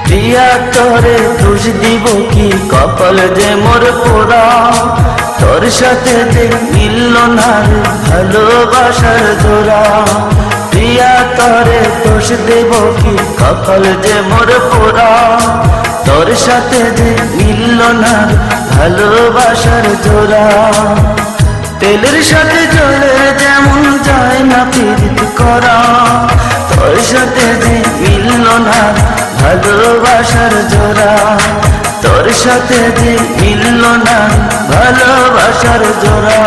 প্রিয়া তোরে দোষ দিব কি, কপাল যে মোর পোড়া। তোর সাথে যে মিলল না রে ভালোবাসার জোড়া। প্রিয়া তোরে দোষ দেব কি, কপাল যে মোর পোড়া। তোর সাথে যে মিলল না ভালোবাসার জোড়া। তেলের সাথে জলের যেমন যায় না প্রীত করা, তোর সাথে যে মিলল না ভালোবাসার জোড়া। তোর সাথে যে মিলল না ভালোবাসার জোড়া।